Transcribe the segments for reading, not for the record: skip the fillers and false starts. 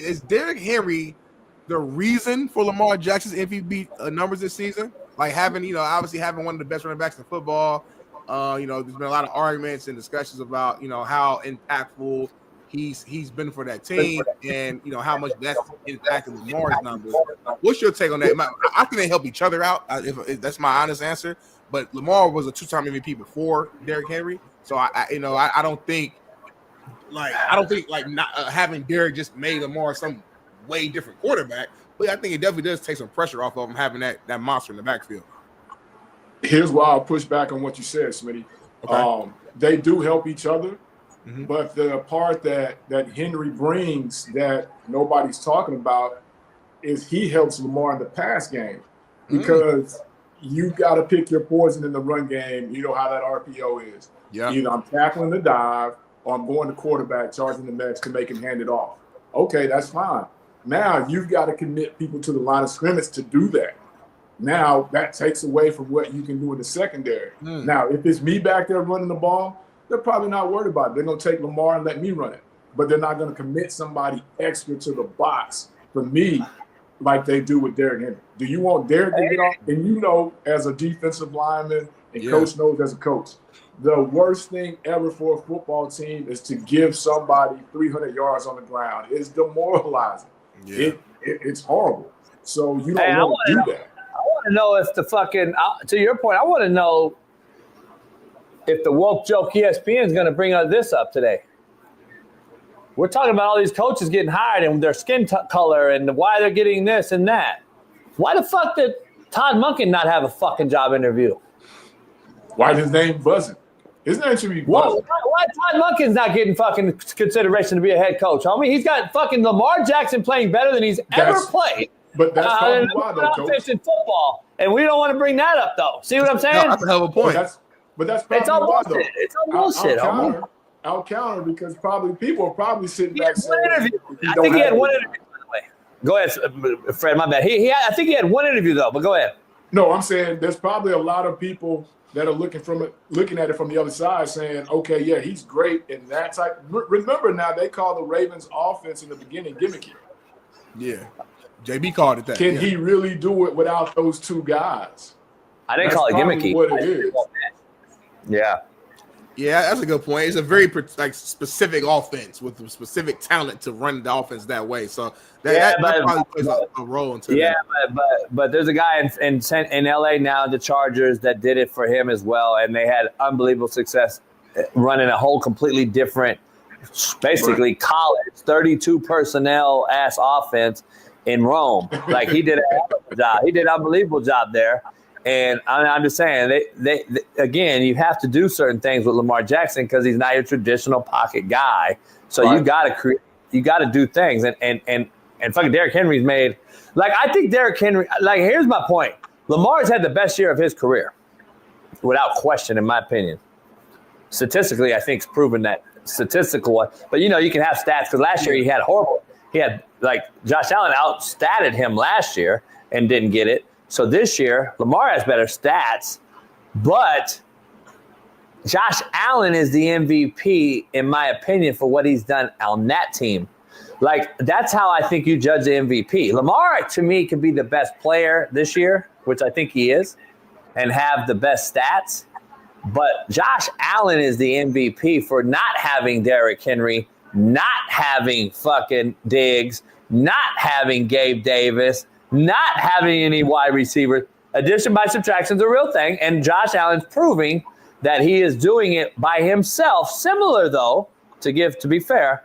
is Derrick Henry the reason for Lamar Jackson's MVP numbers this season? Like having, obviously having one of the best running backs in football. There's been a lot of arguments and discussions about, how impactful he's been for that team and, how much that's impacted Lamar's numbers. What's your take on that? I think they help each other out. If that's my honest answer. But Lamar was a 2-time MVP before Derrick Henry. So I don't think not having Derrick just made Lamar some way different quarterback, but I think it definitely does take some pressure off of him having that monster in the backfield. Here's why I'll push back on what you said, Smitty. Okay. They do help each other, but the part that Henry brings that nobody's talking about is he helps Lamar in the pass game because you got to pick your poison in the run game. You know how that RPO is. Yeah. Either I'm tackling the dive or I'm going to quarterback, charging the next to make him hand it off. Okay, that's fine. Now you've got to commit people to the line of scrimmage to do that. Now that takes away from what you can do in the secondary. Now, if it's me back there running the ball, they're probably not worried about it. They're going to take Lamar and let me run it. But they're not going to commit somebody extra to the box for me like they do with Derrick Henry. Do you want Derrick to get off? And as a defensive lineman and coach knows as a coach, the worst thing ever for a football team is to give somebody 300 yards on the ground. It's demoralizing. Yeah. It's horrible. So you don't want to do that. I want to know if to your point, I want to know if the woke joke ESPN is going to bring this up today. We're talking about all these coaches getting hired and their skin color and why they're getting this and that. Why the fuck did Todd Monken not have a fucking job interview? Why his name buzzing? His name should be buzzing. Why Todd Monken's not getting fucking consideration to be a head coach, homie? He's got fucking Lamar Jackson playing better than he's ever played. But that's probably why, though, Coach. In football, and we don't want to bring that up, though. See what I'm saying? No, that's a hell of a point. But that's probably why, though. It's all bullshit, homie. I'll counter because people are probably sitting back saying, I think he had one interview, by the way. Go ahead, Fred, my bad. I think he had one interview, though, but go ahead. No, I'm saying there's probably a lot of people that are looking at it from the other side saying, okay, yeah, he's great in that type. Remember now, they call the Ravens offense in the beginning gimmicky. Yeah. JB called it that. Can he really do it without those two guys? I didn't call it gimmicky. What it is. Yeah. Yeah, that's a good point. It's a very specific offense with specific talent to run the offense that way. So that probably plays a role into that. But there's a guy in LA now, the Chargers, that did it for him as well, and they had unbelievable success running a whole completely different, basically college 32 personnel ass offense in Rome. Like he did a job. He did an unbelievable job there. And I'm just saying, they again, you have to do certain things with Lamar Jackson because he's not your traditional pocket guy. So you got to do things. And fucking Derrick Henry's made, like, I think Derrick Henry, like, here's my point. Lamar's had the best year of his career, without question, in my opinion. Statistically, I think it's proven that statistical. But, you can have stats because last year he had, like, Josh Allen outstatted him last year and didn't get it. So this year, Lamar has better stats, but Josh Allen is the MVP, in my opinion, for what he's done on that team. Like, that's how I think you judge the MVP. Lamar, to me, could be the best player this year, which I think he is, and have the best stats. But Josh Allen is the MVP for not having Derrick Henry, not having fucking Diggs, not having Gabe Davis, not having any wide receivers. Addition by subtraction is a real thing, and Josh Allen's proving that he is doing it by himself. Similar, though, to be fair,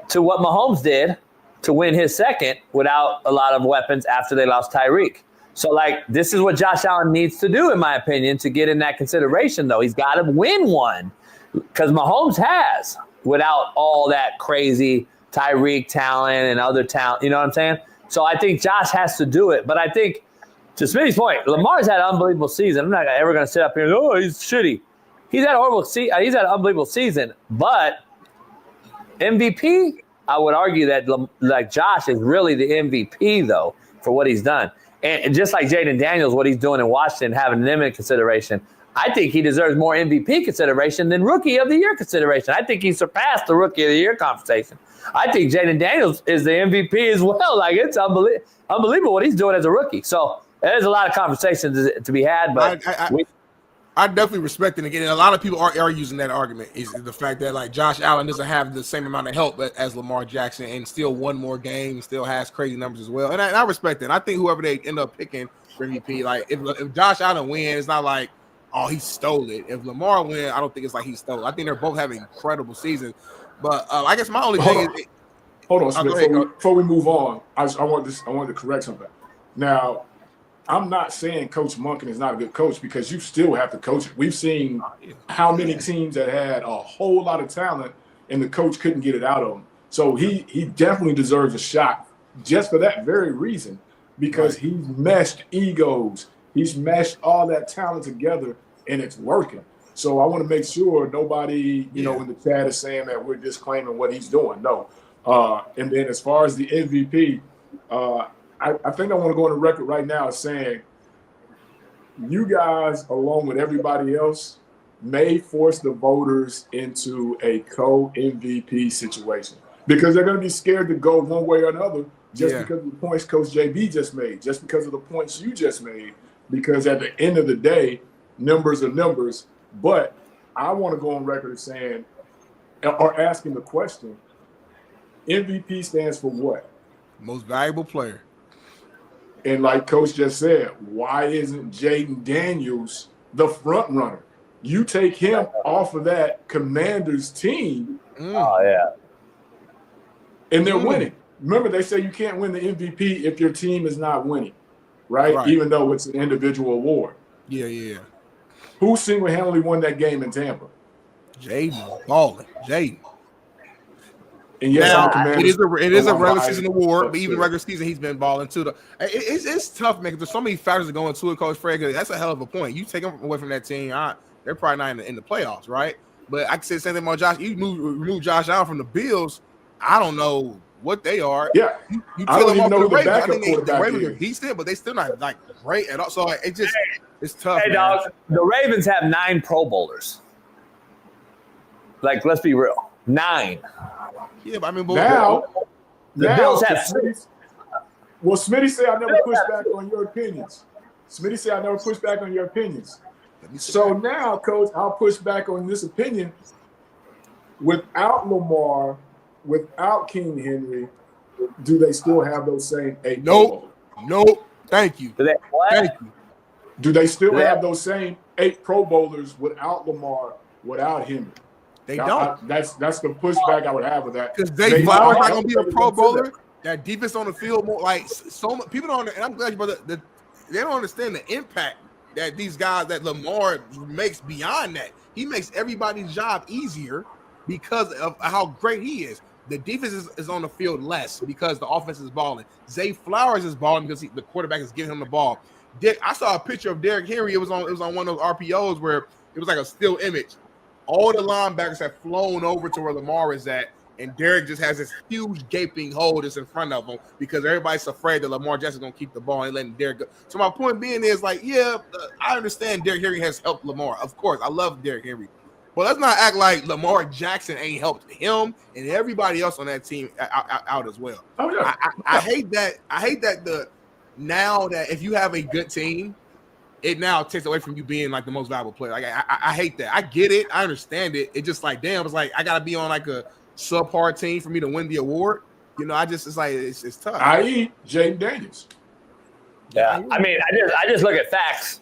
to what Mahomes did to win his second without a lot of weapons after they lost Tyreek. So, like, this is what Josh Allen needs to do, in my opinion, to get in that consideration, though. He's got to win one because Mahomes has, without all that crazy Tyreek talent and other talent. You know what I'm saying? So I think Josh has to do it. But I think, to Smitty's point, Lamar's had an unbelievable season. I'm not ever going to sit up here and go, oh, he's shitty. He's had a horrible season. He's had an unbelievable season. But MVP, I would argue that, like, Josh is really the MVP, though, for what he's done. And just like Jaden Daniels, what he's doing in Washington, having them in consideration, I think he deserves more MVP consideration than Rookie of the Year consideration. I think he surpassed the Rookie of the Year conversation. I think Jaden Daniels is the MVP as well. Like, it's unbelievable what he's doing as a rookie. So there's a lot of conversations to be had, but I definitely respect it. Again, a lot of people are using that argument is the fact that like Josh Allen doesn't have the same amount of help as Lamar Jackson and still won more games, still has crazy numbers as well. And I respect it. And I think whoever they end up picking for MVP, like if Josh Allen wins, it's not like, oh, he stole it. If Lamar wins, I don't think it's like he stole it. I think they're both having incredible seasons. But I guess my only thing is – hold on, Smith. Before we move on, I wanted to correct something. Now, I'm not saying Coach Monken is not a good coach because you still have to coach it. We've seen how many teams that had a whole lot of talent and the coach couldn't get it out of them. So he definitely deserves a shot just for that very reason because he's meshed egos. He's meshed all that talent together and it's working. So I want to make sure nobody, in the chat is saying that we're disclaiming what he's doing. No. And then as far as the MVP, I think I want to go on the record right now as saying you guys, along with everybody else, may force the voters into a co-MVP situation because they're going to be scared to go one way or another just because of the points Coach JB just made, just because of the points you just made, because at the end of the day, numbers are numbers. But I want to go on record as saying or asking the question, MVP stands for what? Most valuable player. And like Coach just said, why isn't Jaden Daniels the front runner? You take him off of that Commanders team. Oh, yeah. And they're winning. Remember, they say you can't win the MVP if your team is not winning, right? Even though it's an individual award. Yeah. Who single-handedly won that game in Tampa? Jaden balling. Jaden. And yes, it is a regular season award, but even regular season, he's been balling too. It's tough, man, because there's so many factors that go into it, Coach Fred. That's a hell of a point. You take them away from that team, they're probably not in the playoffs, right? But I can say the same thing about Josh. You remove Josh Allen from the Bills, I don't know what they are. Yeah. You I don't even know who the backup quarterback the Ravens are decent, but they still not like great at all. So it's tough. Hey, dog, the Ravens have 9 Pro Bowlers. Like, let's be real. 9. Yeah, but I mean, now the Bills have. Well, Smitty said I never push back on your opinions. Smitty said I never push back on your opinions. So now, Coach, I'll push back on this opinion. Without Lamar, without King Henry, do they still have those same 8? Nope. Thank you. Thank you. Do they still have those same 8 Pro Bowlers without Lamar, without Henry? They don't. That's the pushback I would have with that. Because Zay Flowers not going to be a Pro Bowler. That defense on the field, more like so much people don't. And I'm glad you brought that. They don't understand the impact that these guys that Lamar makes beyond that. He makes everybody's job easier because of how great he is. The defense is on the field less because the offense is balling. Zay Flowers is balling because the quarterback is giving him the ball. I saw a picture of Derrick Henry. It was on one of those RPOs where it was like a still image. All the linebackers have flown over to where Lamar is at, and Derrick just has this huge gaping hole that's in front of him because everybody's afraid that Lamar Jackson's going to keep the ball and letting Derrick go. So my point being is, like, I understand Derrick Henry has helped Lamar. Of course, I love Derrick Henry. But let's not act like Lamar Jackson ain't helped him and everybody else on that team out as well. Oh, yeah. I hate that now that if you have a good team, it now takes away from you being like the most valuable player. Like I hate that. I get it. I understand it. It's just like, damn, it's like I gotta be on like a subpar team for me to win the award. It's like it's tough. I.e. Jaden Daniels. Yeah. I mean, I just look at facts.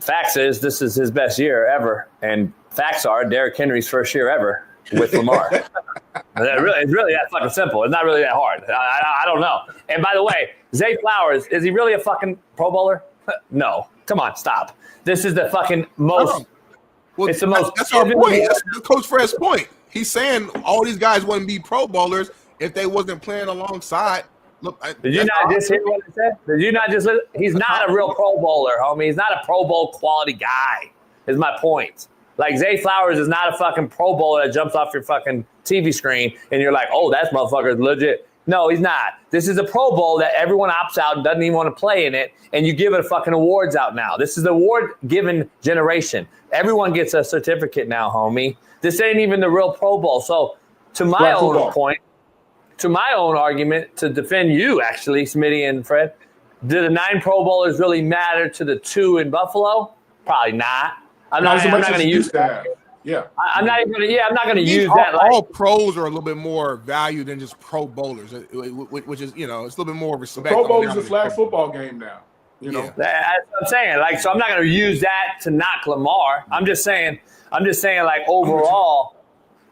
Facts is this is his best year ever. And facts are Derrick Henry's first year ever with Lamar. It's really that fucking simple. It's not really that hard. I don't know. And by the way, Zay Flowers, is he really a fucking Pro Bowler? No. Come on, stop. This is the fucking most. It's the most. That's our point. That's Coach Fred's point. He's saying all these guys wouldn't be Pro Bowlers if they wasn't playing alongside. Look, did you not just hear what I said? Did you not just listen? He's not a real Pro Bowler, homie. He's not a Pro Bowl quality guy, is my point. Like, Zay Flowers is not a fucking Pro Bowler that jumps off your fucking TV screen and you're like, oh, that motherfucker is legit. No, he's not. This is a Pro Bowl that everyone opts out and doesn't even want to play in it, and you give it fucking awards out now. This is the award-given generation. Everyone gets a certificate now, homie. This ain't even the real Pro Bowl. So to my own point, to my own argument, to defend you, actually, Smitty and Fred, do the 9 Pro Bowlers really matter to the 2 in Buffalo? Probably not. I'm not going to use that. Yeah, I'm not even. Yeah, I'm not going to use that. All pros are a little bit more value than just Pro Bowlers, which is, it's a little bit more respect. Pro Bowl is a flag football game now. You know, that's what I'm saying. So I'm not going to use that to knock Lamar. I'm just saying, overall,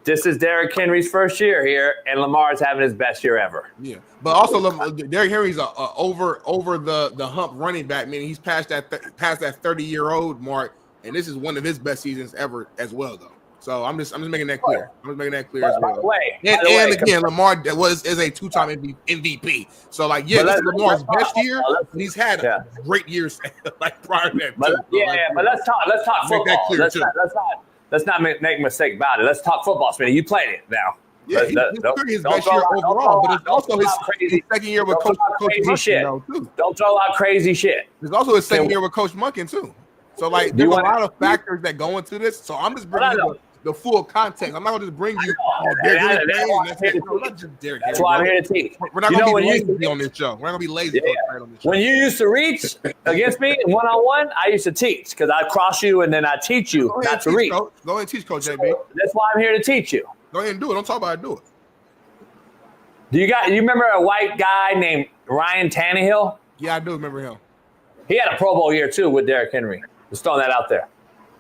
this is Derrick Henry's first year here, and Lamar's having his best year ever. Yeah, but also Derrick Henry's over the hump running back, meaning he's past that 30-year-old mark. And this is one of his best seasons ever as well, though. So I'm just making that clear. I'm just making that clear as well. And again, Lamar is a 2-time MVP. So this is Lamar's best year. He's had great years prior to that. But let's talk football. Let's not make a mistake about it. Let's talk football, Smitty. You played it now. Yeah, he's his best year overall, but it's also his second year with Coach Monken, too. Don't throw out crazy shit. It's also his second year with Coach Monken, too. So, there's a lot of factors that go into this. So, I'm just bringing you the full context. I'm not going to just bring you Derrick. That's why I'm here to teach. We're not going to be lazy on this show. We're not going to be lazy on this show. When you used to reach against me one-on-one, I used to teach because I'd cross you and then I'd teach you not to reach. Go ahead and teach, Coach JB. That's why I'm here to teach you. Go ahead and do it. Don't talk about it. Do it. You remember a white guy named Ryan Tannehill? Yeah, I do remember him. He had a Pro Bowl year, too, with Derrick Henry. Just throwing that out there.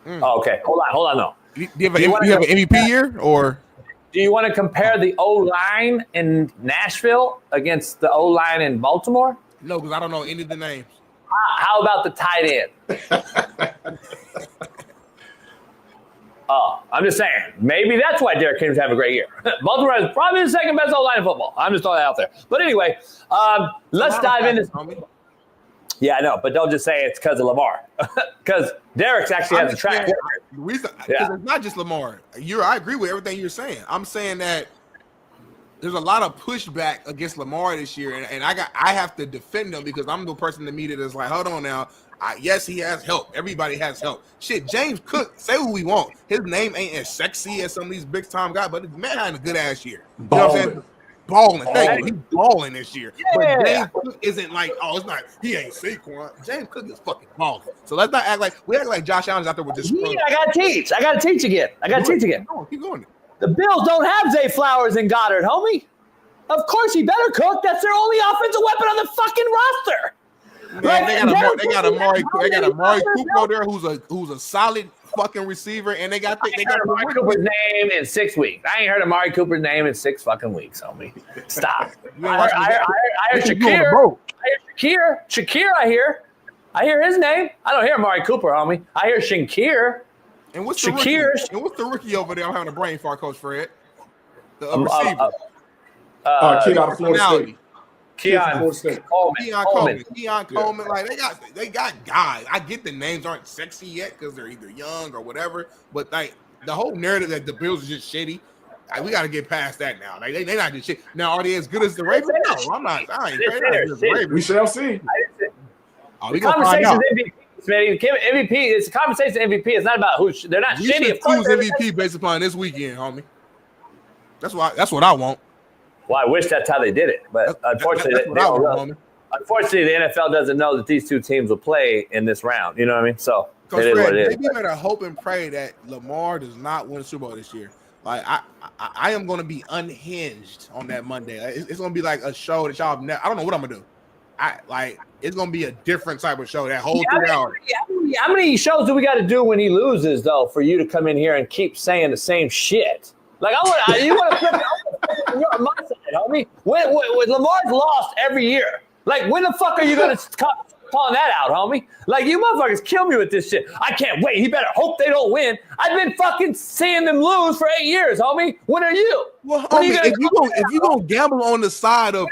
Oh, okay. Hold on, though. Do you have an MVP year, or do you want to compare the O-line in Nashville against the O-line in Baltimore? No, because I don't know any of the names. How about the tight end? I'm just saying. Maybe that's why Derrick Henry's having a great year. Baltimore is probably the second best O-line in football. I'm just throwing that out there. But anyway, let's dive into. Yeah, I know, but don't just say it's because of Lamar. Because Derrick's actually has a track record. The reason, it's not just Lamar. I agree with everything you're saying. I'm saying that there's a lot of pushback against Lamar this year, and I have to defend him because I'm the person in the media that's like, hold on now. Yes, he has help. Everybody has help. Shit, James Cook, say who we want. His name ain't as sexy as some of these big-time guys, but the man had a good-ass year. You know what I'm saying? Balling. Thank you. He's balling this year. Yeah. But James Cook isn't like, it's not, he ain't Saquon. James Cook is fucking balling. So let's not act like Josh Allen's out there with this. I got to teach again. Keep going. The Bills don't have Zay Flowers and Goddard, homie. Of course he better cook. That's their only offensive weapon on the fucking roster. Man, they got Amari Cooper there who's a solid fucking receiver, and they got Amari Cooper's name in 6 weeks. I ain't heard Amari Cooper's name in 6 fucking weeks, homie. Stop. I heard Shakir. Shakir, I hear his name. I don't hear Amari Cooper, homie. I hear Shakir. And what's the rookie over there? I'm having a brain fart, Coach Fred. The receiver. Kid out of Florida State. Keon Coleman, like they got guys. I get the names aren't sexy yet because they're either young or whatever, but like the whole narrative that the Bills are just shitty, we got to get past that now. Like they not just shit. Now are they as good as the Ravens? No, I'm not. I ain't as the Ravens. We shall see. We gonna find out. MVP. It's a conversation MVP. It's not about who they're not we shitty. Who's MVP based upon this weekend, homie? That's what I want. Well, I wish that's how they did it, but unfortunately, unfortunately, the NFL doesn't know that these two teams will play in this round. You know what I mean? So it is what it is. Maybe better hope and pray that Lamar does not win the Super Bowl this year. Like I am going to be unhinged on that Monday. It's going to be like a show that y'all never. I don't know what I'm gonna do. It's going to be a different type of show that whole 3 hours. How many shows do we got to do when he loses though for you to come in here and keep saying the same shit? Like you want to put you're on my side, homie. When Lamar's lost every year, like when the fuck are you gonna calling that out, homie? Like you motherfuckers kill me with this shit. I can't wait. He better hope they don't win. I've been fucking seeing them lose for 8 years, homie. When are you? Well, homie, if you gonna gamble on the side of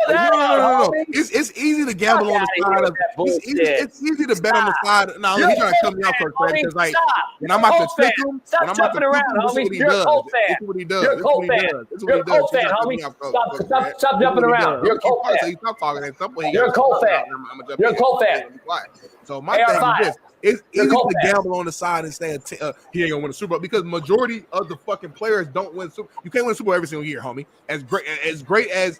no. It's easy to gamble on the side of it's easy to bet on the side. No, he's trying to cut me off first, because like when I'm about to trick him, stop jumping around, homie. You're a Colt fan. This is what he does. You're a Colt fan. You're a Colt fan, homie. Stop jumping around. You're a Colt fan. So you stop talking at some point. You're a Colt fan. You're a Colt fan. So my thing is this. It's easy to gamble on the side and say he ain't gonna win a Super Bowl because majority of the fucking players don't win Super. You can't win a Super Bowl every single year, homie. As great as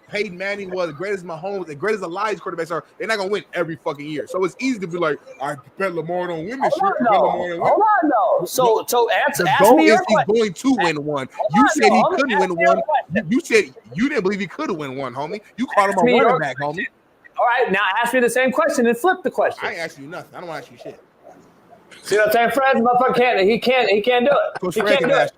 Peyton Manning was, as great as Mahomes, as great as the Lions quarterbacks are, they're not gonna win every fucking year. So it's easy to be like, I bet Lamar don't win this year. Hold on, though. So ask me your question. He's going to win one. You said he couldn't win one. You said you didn't believe he could have won one, homie. You called him a running back, homie. All right, now ask me the same question and flip the question. I ain't asking you nothing. I don't want to ask you shit. See what I'm saying, Fred? Motherfucker he can't do it. Coach Fred can ask